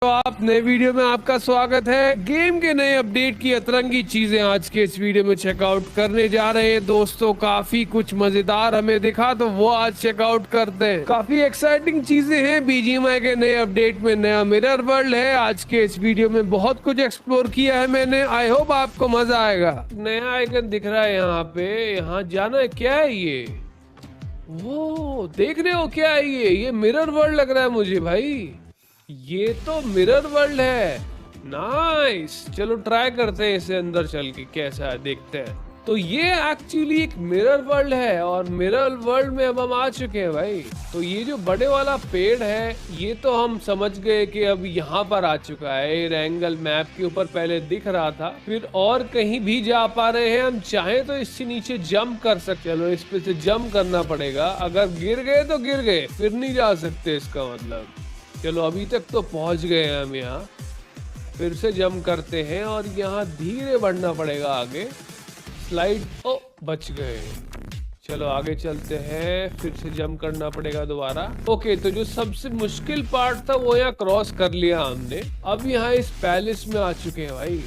तो आप नए वीडियो में आपका स्वागत है। गेम के नए अपडेट की अतरंगी चीजें आज के इस वीडियो में चेकआउट करने जा रहे हैं दोस्तों। काफी कुछ मजेदार हमें दिखा तो वो आज चेकआउट करते हैं। काफी एक्साइटिंग चीजें हैं। बीजीएमआई के नए अपडेट में नया मिरर वर्ल्ड है। आज के इस वीडियो में बहुत कुछ एक्सप्लोर किया है मैंने। आई होप आपको मजा आएगा। नया आइकन दिख रहा है यहाँ पे, यहाँ जाना है। क्या है ये? वो देख रहे हो क्या है ये मिरर वर्ल्ड लग रहा है मुझे भाई। ये तो मिरर वर्ल्ड है। नाइस, चलो ट्राई करते हैं इसे अंदर चल के कैसा है, देखते हैं। तो ये एक्चुअली एक मिरर वर्ल्ड है और मिरर वर्ल्ड में अब हम आ चुके हैं भाई। तो ये जो बड़े वाला पेड़ है ये तो हम समझ गए कि अब यहाँ पर आ चुका है। एंगल मैप के ऊपर पहले दिख रहा था, फिर और कहीं भी जा पा रहे हैं। हम चाहें तो इससे नीचे जंप कर सकते। चलो इस पे से जंप करना पड़ेगा। अगर गिर गए तो गिर गए, फिर नहीं जा सकते इसका मतलब। चलो अभी तक तो पहुंच गए हैं हम यहाँ। फिर से जंप करते हैं और यहाँ धीरे बढ़ना पड़ेगा आगे। स्लाइड, ओ बच गए। चलो आगे चलते हैं। फिर से जंप करना पड़ेगा दोबारा। ओके, तो जो सबसे मुश्किल पार्ट था वो यहाँ क्रॉस कर लिया हमने। अब यहाँ इस पैलेस में आ चुके हैं भाई।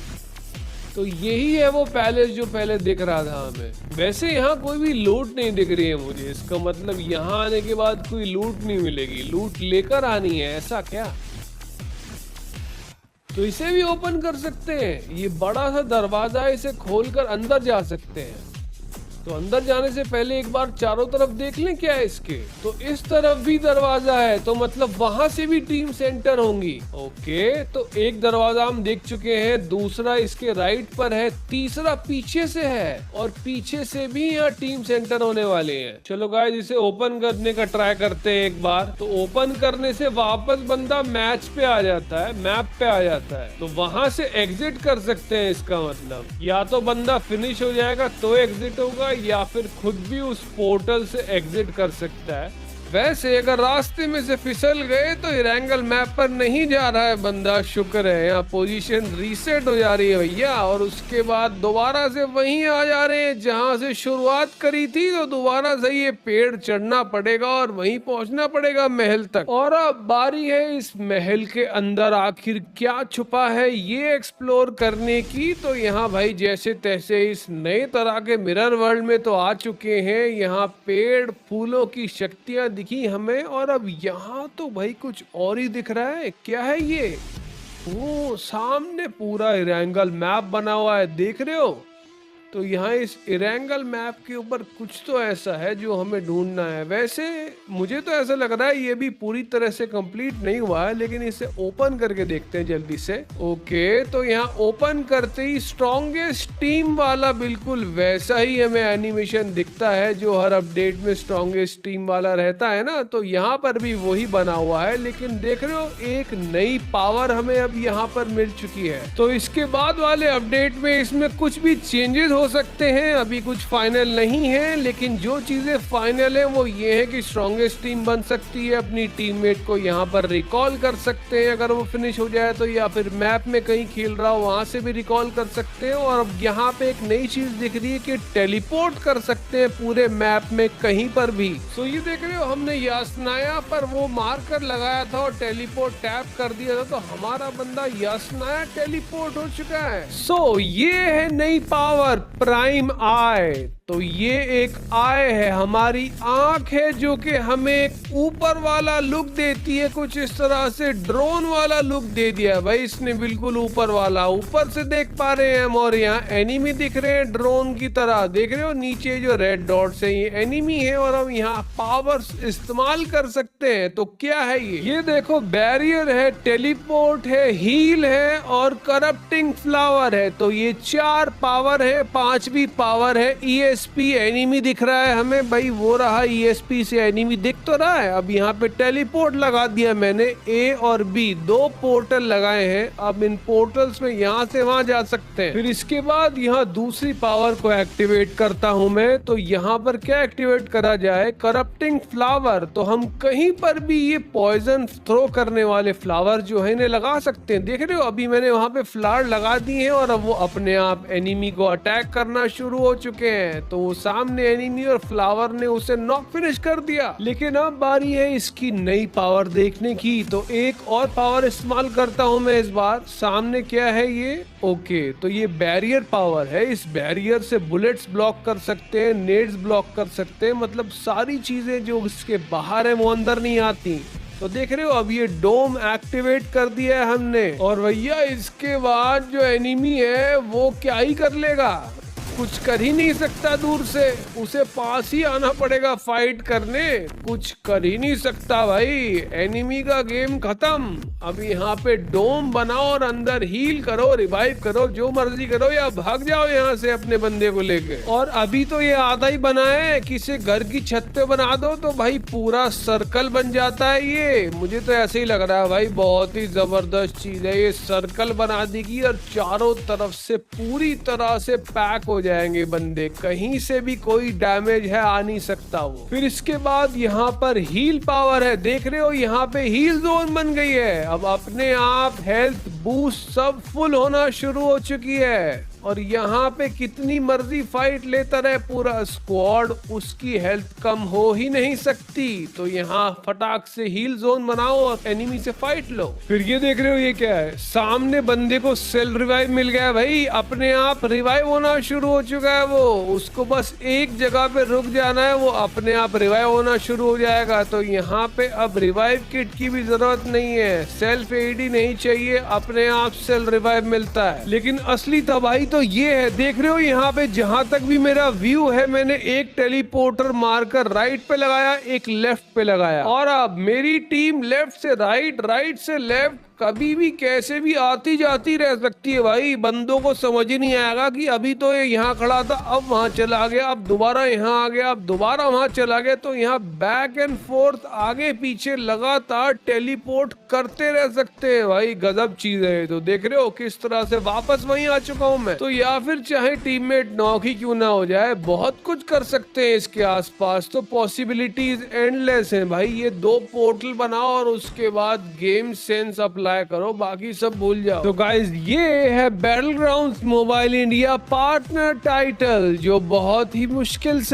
तो यही है वो पैलेस जो पहले दिख रहा था हमें। वैसे यहाँ कोई भी लूट नहीं दिख रही है मुझे। इसका मतलब यहाँ आने के बाद कोई लूट नहीं मिलेगी। लूट लेकर आनी है, ऐसा क्या? तो इसे भी ओपन कर सकते हैं। ये बड़ा सा दरवाजा है, इसे खोलकर अंदर जा सकते हैं। तो अंदर जाने से पहले एक बार चारों तरफ देख लें क्या है इसके। तो इस तरफ भी दरवाजा है, तो मतलब वहां से भी टीम सेंटर होंगी। ओके, तो एक दरवाजा हम देख चुके हैं, दूसरा इसके राइट पर है, तीसरा पीछे से है और पीछे से भी यहाँ टीम सेंटर होने वाले हैं। चलो गाइस, इसे ओपन करने का ट्राई करते हैं एक बार। तो ओपन करने से वापस बंदा मैच पे आ जाता है, मैप पे आ जाता है। तो वहां से एग्जिट कर सकते हैं। इसका मतलब या तो बंदा फिनिश हो जाएगा तो एग्जिट होगा, या फिर खुद भी उस पोर्टल से एग्जिट कर सकता है। वैसे अगर रास्ते में से फिसल गए तो एंगल मैप पर नहीं जा रहा है बंदा, शुक्र है। यहाँ पोजीशन रीसेट हो जा रही है भैया, और उसके बाद दोबारा से वहीं आ जा रहे हैं जहां से शुरुआत करी थी। तो दोबारा से ये पेड़ चढ़ना पड़ेगा और वहीं पहुंचना पड़ेगा महल तक। और अब बारी है इस महल के अंदर आखिर क्या छुपा है ये एक्सप्लोर करने की। तो यहाँ भाई जैसे तैसे इस नए तरह के मिरर वर्ल्ड में तो आ चुके हैं। यहाँ पेड़ फूलों की शक्तियां दिखी हमें, और अब यहाँ तो भाई कुछ और ही दिख रहा है। क्या है ये? वो सामने पूरा इरेंगल मैप बना हुआ है, देख रहे हो? तो यहाँ इस इरेंगल मैप के ऊपर कुछ तो ऐसा है जो हमें ढूंढना है। वैसे मुझे तो ऐसा लग रहा है ये भी पूरी तरह से कंप्लीट नहीं हुआ है, लेकिन इसे ओपन करके देखते हैं जल्दी से। ओके, तो यहाँ ओपन करते ही स्ट्रॉन्गेस्ट टीम वाला बिल्कुल वैसा ही हमें एनिमेशन दिखता है जो हर अपडेट में स्ट्रॉन्गेस्ट टीम वाला रहता है ना। तो यहाँ पर भी वही बना हुआ है, लेकिन देख रहे हो एक नई पावर हमें अब यहाँ पर मिल चुकी है। तो इसके बाद वाले अपडेट में इसमें कुछ भी चेंजेस हो सकते हैं। अभी कुछ फाइनल नहीं है, लेकिन जो चीजें फाइनल है वो ये है कि स्ट्रॉन्गेस्ट टीम बन सकती है। अपनी टीममेट को यहाँ पर रिकॉल कर सकते हैं अगर वो फिनिश हो जाए तो, या फिर मैप में कहीं खेल रहा हो वहां से भी रिकॉल कर सकते हैं। और अब यहाँ पे एक नई चीज दिख रही है कि टेलीपोर्ट कर सकते हैं पूरे मैप में कहीं पर भी। सो ये देख रहे हो, हमने यासनाया पर वो मार्कर लगाया था और टेलीपोर्ट टैप कर दिया था, तो हमारा बंदा यासनाया टेलीपोर्ट हो चुका है। सो ये है नई पावर, प्राइम आई। तो ये एक आई है, हमारी आंख है, जो कि हमें एक ऊपर वाला लुक देती है। कुछ इस तरह से ड्रोन वाला लुक दे दिया भाई इसने, बिल्कुल ऊपर वाला। ऊपर से देख पा रहे हैं हम, और यहाँ एनिमी दिख रहे हैं ड्रोन की तरह। देख रहे हो नीचे जो रेड डॉट्स है, ये एनिमी है, और हम यहाँ पावर्स इस्तेमाल कर सकते हैं। तो क्या है ये देखो, बैरियर है, टेलीपोर्ट है, हील है और करप्टिंग फ्लावर है। तो ये 4 पावर है, 5वीं पावर है ESP। एनिमी दिख रहा है हमें भाई, वो रहा ESP से एनिमी दिख तो रहा है। अब यहाँ पे टेलीपोर्ट लगा दिया मैंने, A और B 2 पोर्टल लगाए हैं। अब इन पोर्टल्स में यहाँ से वहां जा सकते हैं। फिर इसके बाद यहाँ दूसरी पावर को एक्टिवेट करता हूँ मैं। तो यहाँ पर क्या एक्टिवेट करा जाए? Corrupting flower. तो हम कहीं पर भी ये पॉइजन थ्रो करने वाले फ्लावर जो है इन्हें लगा सकते हैं। देख रहे हो अभी मैंने वहां पे फ्लावर लगा दिए हैं, और अब वो अपने आप एनिमी को अटैक करना शुरू हो चुके हैं। तो वो सामने एनिमी और फ्लावर ने उसे नॉक फिनिश कर दिया। लेकिन अब बारी है इसकी नई पावर देखने की, तो एक और पावर इस्तेमाल करता हूँ मैं इस बार। सामने क्या है ये? ओके, तो ये बैरियर पावर है। इस बैरियर से बुलेट्स ब्लॉक कर सकते हैं, नेड्स ब्लॉक कर सकते हैं, मतलब सारी चीजें जो इसके बाहर है वो अंदर नहीं आती। तो देख रहे हो अब ये डोम एक्टिवेट कर दिया है हमने, और भैया इसके बाद जो एनिमी है वो क्या ही कर लेगा, कुछ कर ही नहीं सकता दूर से, उसे पास ही आना पड़ेगा फाइट करने, कुछ कर ही नहीं सकता भाई। एनिमी का गेम खत्म। अब यहाँ पे डोम बनाओ और अंदर हील करो, रिवाइव करो, जो मर्जी करो, या भाग जाओ यहाँ से अपने बंदे को लेके। और अभी तो ये आधा ही बना है, किसी घर की छत पे बना दो तो भाई पूरा सर्कल बन जाता है। ये मुझे तो ऐसे ही लग रहा है भाई, बहुत ही जबरदस्त चीज है ये। सर्कल बना देगी और चारों तरफ से पूरी तरह से पैक हो जाएंगे बंदे, कहीं से भी कोई डैमेज है आ नहीं सकता वो। फिर इसके बाद यहाँ पर हील पावर है, देख रहे हो यहाँ पे हील जोन बन गई है। अब अपने आप हेल्थ बूस्ट सब फुल होना शुरू हो चुकी है, और यहाँ पे कितनी मर्जी फाइट लेता रहे पूरा स्क्वाड, उसकी हेल्थ कम हो ही नहीं सकती। तो यहाँ फटाक से हील जोन बनाओ और एनिमी से फाइट लो। फिर ये देख रहे हो ये क्या है, सामने बंदे को सेल रिवाइव मिल गया भाई, अपने आप रिवाइव होना शुरू हो चुका है वो। उसको बस एक जगह पे रुक जाना है, वो अपने आप रिवाइव होना शुरू हो जाएगा। तो यहाँ पे अब रिवाइव किट की भी जरूरत नहीं है, सेल्फ एड ही नहीं चाहिए, अपने आप सेल रिवाइव मिलता है। लेकिन असली तबाही तो ये है, देख रहे हो यहाँ पे जहां तक भी मेरा व्यू है, मैंने एक टेलीपोर्टर मारकर राइट पे लगाया, एक लेफ्ट पे लगाया, और अब मेरी टीम लेफ्ट से राइट, राइट से लेफ्ट कभी भी कैसे भी आती जाती रह सकती है भाई। बंदों को समझ ही नहीं आएगा कि अभी तो ये यहाँ खड़ा था, अब वहां चला गया, अब दोबारा यहाँ आ गया, अब दोबारा वहां चला गया। तो यहाँ बैक एंड फोर्थ, आगे पीछे लगातार टेलीपोर्ट करते रह सकते हैं भाई, गजब चीज है। तो देख रहे हो किस तरह से वापस वहीं आ चुका हूँ मैं। तो या फिर चाहे टीममेट नॉक ही क्यों ना हो जाए, बहुत कुछ कर सकते हैं इसके आसपास। तो पॉसिबिलिटीज एंडलेस है भाई। ये 2 पोर्टल बनाओ और उसके बाद गेम सेंस अप्लाई करो, बाकी सब भूल जाओ। तो गाइज ये है battle grounds mobile India partner title, जो बहुत ही मुश्किल से